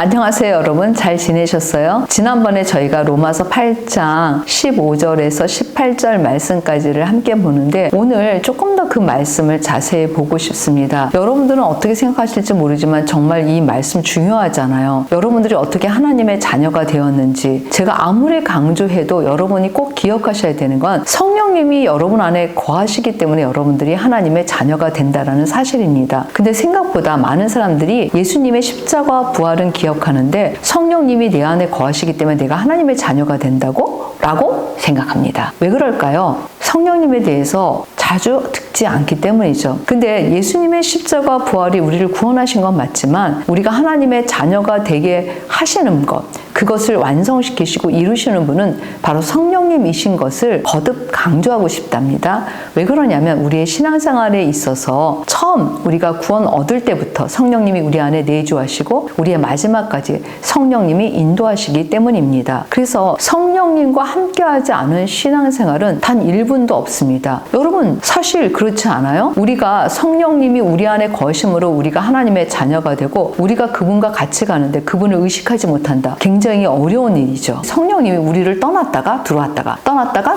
안녕하세요 여러분, 잘 지내셨어요? 지난번에 저희가 로마서 8장 15절에서 18절 말씀까지를 함께 보는데 오늘 조금 더 그 말씀을 자세히 보고 싶습니다. 여러분들은 어떻게 생각하실지 모르지만 정말 이 말씀 중요하잖아요. 여러분들이 어떻게 하나님의 자녀가 되었는지 제가 아무리 강조해도 여러분이 꼭 기억하셔야 되는 건 성령님이 여러분 안에 거하시기 때문에 여러분들이 하나님의 자녀가 된다는 사실입니다. 근데 생각보다 많은 사람들이 예수님의 십자가와 부활은 기억하는데 성령님이 내 안에 거하시기 때문에 내가 하나님의 자녀가 된다고? 라고 생각합니다. 왜 그럴까요? 성령님에 대해서 자주 듣지 않기 때문이죠. 근데 예수님의 십자가 부활이 우리를 구원하신 건 맞지만 우리가 하나님의 자녀가 되게 하시는 것, 그것을 완성시키시고 이루시는 분은 바로 성령님이신 것을 거듭 강조하고 싶답니다. 왜 그러냐면 우리의 신앙생활에 있어서 처음 우리가 구원 얻을 때부터 성령님이 우리 안에 내주하시고 우리의 마지막까지 성령님이 인도하시기 때문입니다. 그래서 성령님과 함께하지 않은 신앙생활은 단 1분도 없습니다. 여러분 사실 그렇지 않아요? 우리가 성령님이 우리 안에 거심으로 우리가 하나님의 자녀가 되고 우리가 그분과 같이 가는데 그분을 의식하지 못한다. 굉장히 어려운 일이죠. 성령님이 우리를 떠났다가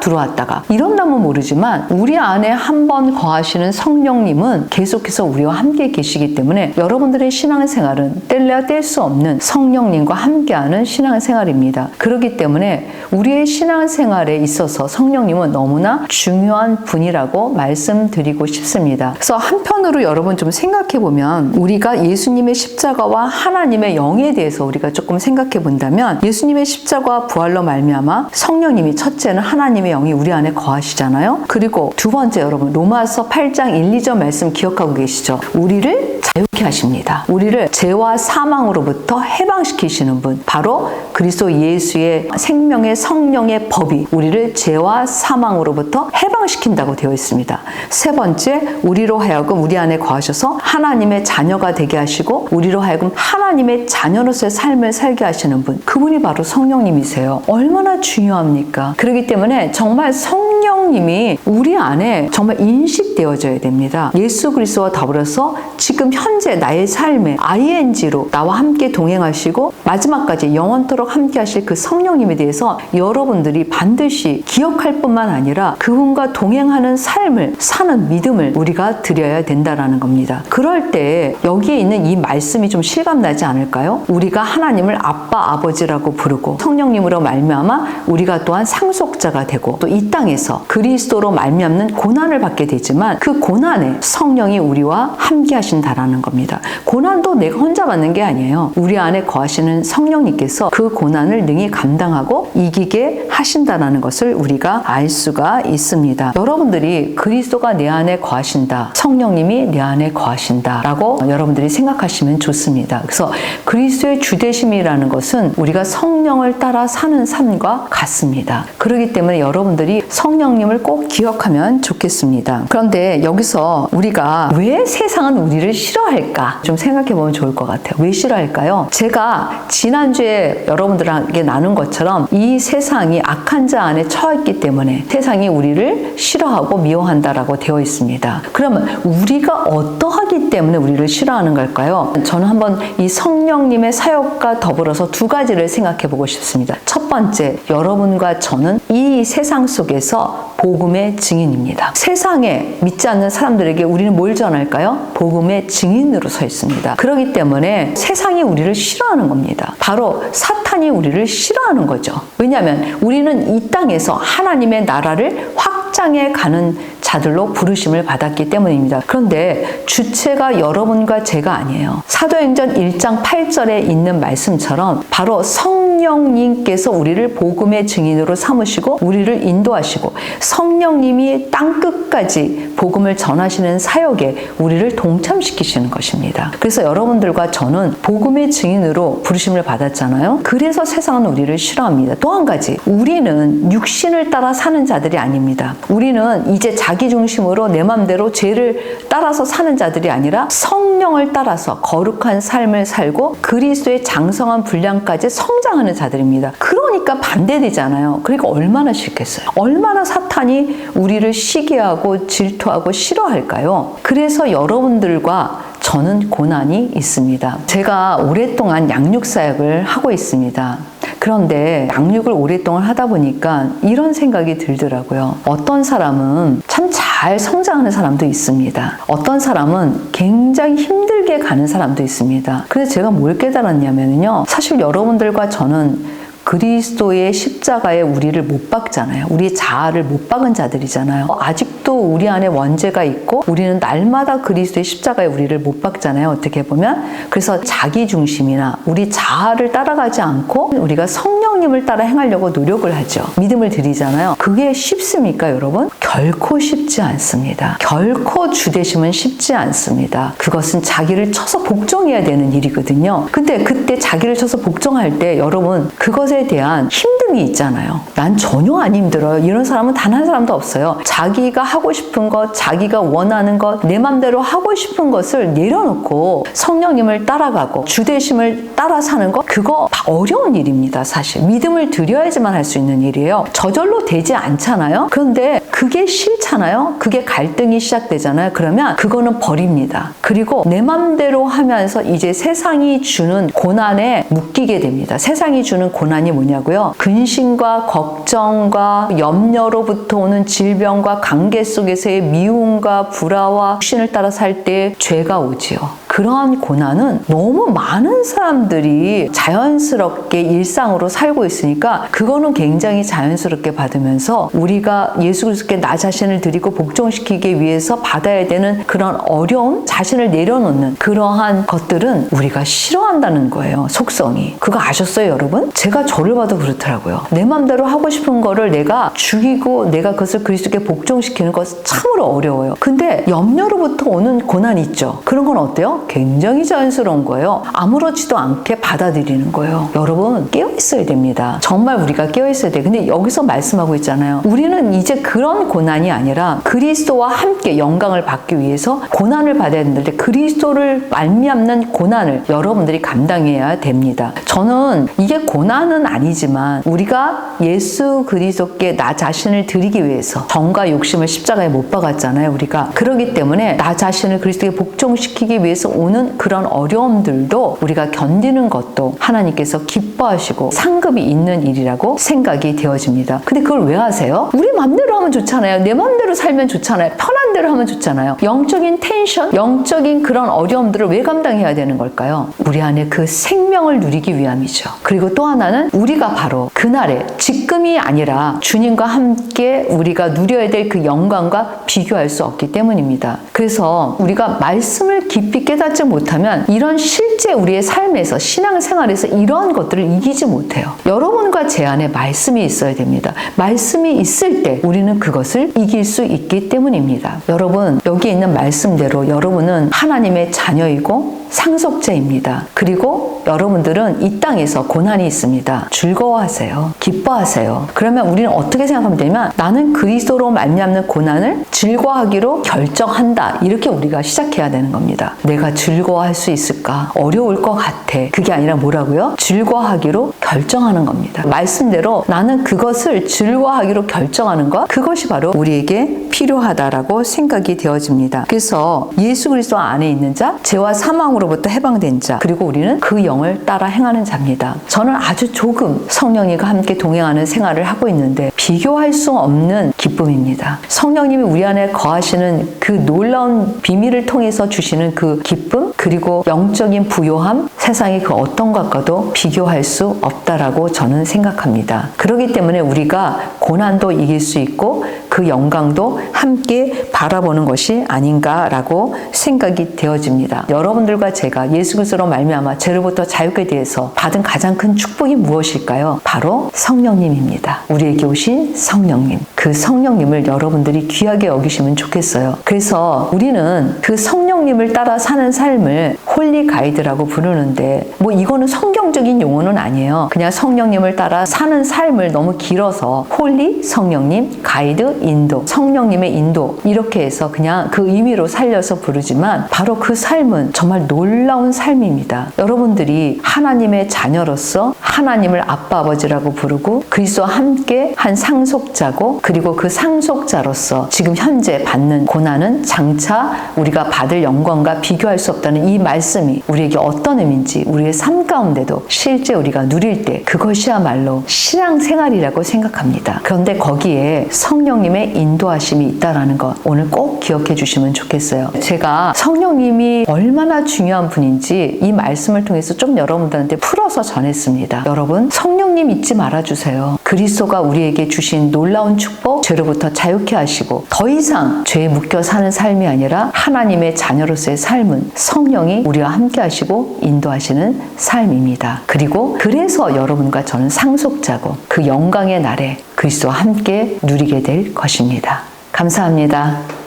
들어왔다가 이런다면 모르지만 우리 안에 한번 거하시는 성령님은 계속해서 우리와 함께 계시기 때문에 여러분들의 신앙생활은 뗄래야 뗄 수 없는 성령님과 함께하는 신앙생활입니다. 그렇기 때문에 우리의 신앙생활에 있어서 성령님은 너무나 중요한 분이라고 말씀드리고 싶습니다. 그래서 한편으로 여러분 좀 생각해보면 우리가 예수님의 십자가와 하나님의 영에 대해서 우리가 조금 생각해 본다면 예수님의 십자가와 부활로 말미암아 성령님이 첫째는 하나님의 영이 우리 안에 거하시잖아요. 그리고 두 번째 여러분 로마서 8장 1, 2절 말씀 기억하고 계시죠? 우리를 자유케 하십니다. 우리를 죄와 사망으로부터 해방시키시는 분, 바로 그리스도 예수의 생명의 성령의 법이 우리를 죄와 사망으로부터 해방시킨다고 되어 있습니다. 세 번째, 우리로 하여금 우리 안에 거하셔서 하나님의 자녀가 되게 하시고 우리로 하여금 하나님의 자녀로서의 삶을 살게 하시는 분, 그분이 바로 성령님이세요. 얼마나 중요합니까? 그렇기 때문에 정말 성령님이 우리 안에 정말 인식되어져야 됩니다. 예수 그리스도와 더불어서 지금 현재 나의 삶에 ing로 나와 함께 동행하시고 마지막까지 영원토록 함께 하실 그 성령님에 대해서 여러분들이 반드시 기억할 뿐만 아니라 그분과 동행하는 삶을 사는 믿음을 우리가 드려야 된다는 겁니다. 그럴 때 여기에 있는 이 말씀이 좀 실감나지 않을까요? 우리가 하나님을 아빠, 아버지라고 부르고 성령님으로 말미암아 우리가 또한 상속자가 되고 또 이 땅에서 그리스도로 말미암는 고난을 받게 되지만 그 고난에 성령이 우리와 함께 하신다라는 겁니다. 고난도 내가 혼자 받는 게 아니에요. 우리 안에 거하시는 성령님께서 그 고난을 능히 감당하고 이기게 하신다라는 것을 우리가 알 수가 있습니다. 여러분들이 그리스도가 내 안에 거하신다, 성령님이 내 안에 거하신다 라고 여러분들이 생각하시면 좋습니다. 그래서 그리스도의 주되심이라는 것은 우리가 성령을 따라 사는 삶과 같습니다. 그렇기 때문에 여러분들이 성령님을 꼭 기억하면 좋겠습니다. 그런데 여기서 우리가 왜 세상은 우리를 싫어할까 좀 생각해 보면 좋을 것 같아요. 왜 싫어할까요? 제가 지난주에 여러분들에게 나눈 것처럼 이 세상이 악한 자 안에 처했기 때문에 세상이 우리를 싫어하고 미워한다라고 되어 있습니다. 그러면 우리가 어떠하기 때문에 우리를 싫어하는 걸까요? 저는 한번 이 성령님의 사역과 더불어서 두 가지를 생각해 보고 싶습니다. 첫 번째, 여러분과 저는 이 세상 속에서 복음의 증인입니다. 세상에 믿지 않는 사람들에게 우리는 뭘 전할까요? 복음의 증인으로 서 있습니다. 그렇기 때문에 세상이 우리를 싫어하는 겁니다. 바로 사탄이 우리를 싫어하는 거죠. 왜냐하면 우리는 이 땅에서 하나님의 나라를 확장해 가는 자들로 부르심을 받았기 때문입니다. 그런데 주체가 여러분과 제가 아니에요. 사도행전 1장 8절에 있는 말씀처럼 바로 성령님께서 우리를 복음의 증인으로 삼으시고 우리를 인도하시고 성령님이 땅끝까지 복음을 전하시는 사역에 우리를 동참시키시는 것입니다. 그래서 여러분들과 저는 복음의 증인으로 부르심을 받았잖아요. 그래서 세상은 우리를 싫어합니다. 또 한 가지, 우리는 육신을 따라 사는 자들이 아닙니다. 우리는 이제 자기 중심으로 내 맘대로 죄를 따라서 사는 자들이 아니라 성령을 따라서 거룩한 삶을 살고 그리스도의 장성한 분량까지 성장하는 자들입니다. 그러니까 반대되잖아요. 그러니까 얼마나 싫겠어요. 얼마나 사탄이 우리를 시기하고 질투하고 싫어할까요? 그래서 여러분들과 저는 고난이 있습니다. 제가 오랫동안 양육 사역을 하고 있습니다. 그런데 양육을 오랫동안 하다 보니까 이런 생각이 들더라고요. 어떤 사람은 참 잘 성장하는 사람도 있습니다. 어떤 사람은 굉장히 힘들게 가는 사람도 있습니다. 그래서 제가 뭘 깨달았냐면요. 사실 여러분들과 저는 그리스도의 십자가에 우리를 못 박잖아요. 우리의 자아를 못 박은 자들이잖아요. 아직도 우리 안에 원죄가 있고 우리는 날마다 그리스도의 십자가에 우리를 못 박잖아요. 어떻게 보면. 그래서 자기 중심이나 우리 자아를 따라가지 않고 우리가 성령님을 따라 행하려고 노력을 하죠. 믿음을 드리잖아요. 그게 쉽습니까, 여러분? 결코 쉽지 않습니다. 결코 주되심은 쉽지 않습니다. 그것은 자기를 쳐서 복종해야 되는 일이거든요. 근데 그때 자기를 쳐서 복종할 때 여러분 그것에 대한 힘듦이 있잖아요. 난 전혀 안 힘들어요. 이런 사람은 단 한 사람도 없어요. 자기가 하고 싶은 것, 자기가 원하는 것, 내 맘대로 하고 싶은 것을 내려놓고 성령님을 따라가고 주되심을 따라 사는 것, 그거 어려운 일입니다. 사실 믿음을 드려야지만 할 수 있는 일이에요. 저절로 되지 않잖아요. 그런데 그게 싫잖아요. 그게 갈등이 시작되잖아요. 그러면 그거는 버립니다. 그리고 내 맘대로 하면서 이제 세상이 주는 고난에 묶이게 됩니다. 세상이 주는 고난이 뭐냐고요? 근심과 걱정과 염려로부터 오는 질병과 관계 속에서의 미움과 불화와 육신을 따라 살 때 죄가 오지요. 그러한 고난은 너무 많은 사람들이 자연스럽게 일상으로 살고 있으니까 그거는 굉장히 자연스럽게 받으면서 우리가 예수 그리스도께 나 자신을 드리고 복종시키기 위해서 받아야 되는 그런 어려움, 자신을 내려놓는 그러한 것들은 우리가 싫어한다는 거예요. 속성이. 그거 아셨어요, 여러분? 제가 저를 봐도 그렇더라고요. 내 맘대로 하고 싶은 거를 내가 죽이고 내가 그것을 그리스도께 복종시키는 것은 참으로 어려워요. 근데 염려로부터 오는 고난이 있죠. 그런 건 어때요? 굉장히 자연스러운 거예요. 아무렇지도 않게 받아들이는 거예요. 여러분 깨어있어야 됩니다. 정말 우리가 깨어있어야 돼요. 근데 여기서 말씀하고 있잖아요. 우리는 이제 그런 고난이 아니라 그리스도와 함께 영광을 받기 위해서 고난을 받아야 되는데 그리스도를 말미암는 고난을 여러분들이 감당해야 됩니다. 저는 이게 고난은 아니지만 우리가 예수 그리스도께 나 자신을 드리기 위해서 정과 욕심을 십자가에 못 박았잖아요. 우리가 그렇기 때문에 나 자신을 그리스도께 복종시키기 위해서 오는 그런 어려움들도 우리가 견디는 것도 하나님께서 기뻐하시고 상급이 있는 일이라고 생각이 되어집니다. 근데 그걸 왜 하세요? 우리 맘대로 하면 좋잖아요. 내 맘대로 살면 좋잖아요. 편한 대로 하면 좋잖아요. 영적인 텐션, 영적인 그런 어려움들을 왜 감당해야 되는 걸까요? 우리 안에 그 생명을 누리기 위함이죠. 그리고 또 하나는 우리가 바로 그날에 지금이 아니라 주님과 함께 우리가 누려야 될 그 영광과 비교할 수 없기 때문입니다. 그래서 우리가 말씀을 깊이 깨닫지 못하면 이런 실제 우리의 삶에서 신앙생활에서 이런 것들을 이기지 못해요. 여러분과 제 안에 말씀이 있어야 됩니다. 말씀이 있을 때 우리는 그것을 이길 수 있기 때문입니다. 여러분 여기 있는 말씀대로 여러분은 하나님의 자녀이고 상속자입니다. 그리고 여러분들은 이 땅에서 고난이 있습니다. 즐거워하세요. 기뻐하세요. 그러면 우리는 어떻게 생각하면 되냐면 나는 그리스도로 말미암는 고난을 즐거워하기로 결정한다. 이렇게 우리가 시작해야 되는 겁니다. 내가 즐거워할 수 있을까? 어려울 것 같아. 그게 아니라 뭐라고요? 즐거워하기로 결정하는 겁니다. 말씀대로 나는 그것을 즐거워하기로 결정하는 것, 그것이 바로 우리에게 필요하다라고 생각이 되어집니다. 그래서 예수 그리스도 안에 있는 자, 죄와 사망으로부터 해방된 자, 그리고 우리는 그 영을 따라 행하는 자입니다. 저는 아주 조금 성령님과 함께 동행하는 생활을 하고 있는데 비교할 수 없는 기쁨입니다. 성령님이 우리 안에 거하시는 그 놀라운 비밀을 통해서 주시는 그 기쁨, 그리고 영적인 부요함, 세상의 그 어떤 것과도 비교할 수 없다라고 저는 생각합니다. 그렇기 때문에 우리가 고난도 이길 수 있고 그 영광도 함께 바라보는 것이 아닌가라고 생각이 되어집니다. 여러분들과 제가 예수 그리스도로 말미암아 죄로부터 자유케 되어서 받은 가장 큰 축복이 무엇일까요? 바로 성령님입니다. 우리에게 오신 성령님. 그 성령님을 여러분들이 귀하게 여기시면 좋겠어요. 그래서 우리는 그 성령님을 따라 사는 삶을 홀리 가이드라고 부르는데 뭐 이거는 성경적인 용어는 아니에요. 그냥 성령님을 따라 사는 삶을 너무 길어서 홀리 성령님, 가이드, 인도, 성령님의 인도 이렇게 해서 그냥 그 의미로 살려서 부르지만 바로 그 삶은 정말 놀라운 삶입니다. 여러분들이 하나님의 자녀로서 하나님을 아빠 아버지라고 부르고 그리스도와 함께 한 상속자고 그리고 그 상속자로서 지금 현재 받는 고난은 장차 우리가 받을 영광과 비교할 수 없다는 이 말씀이 우리에게 어떤 의미인지 우리의 삶 가운데도 실제 우리가 누릴 때 그것이야말로 신앙생활이라고 생각합니다. 그런데 거기에 성령님의 인도하심이 있다는 것 오늘 꼭 기억해 주시면 좋겠어요. 제가 성령님이 얼마나 중요한 분인지 이 말씀을 통해서 좀 여러분들한테 풀어서 전했습니다. 여러분, 성령님 잊지 말아주세요. 그리스도가 우리에게 주신 놀라운 축복, 죄로부터 자유케 하시고 더 이상 죄에 묶여 사는 삶이 아니라 하나님의 자녀로서의 삶은 성령이 우리와 함께 하시고 인도하시는 삶입니다. 그리고 그래서 여러분과 저는 상속자고 그 영광의 날에 그리스도와 함께 누리게 될 것입니다. 감사합니다.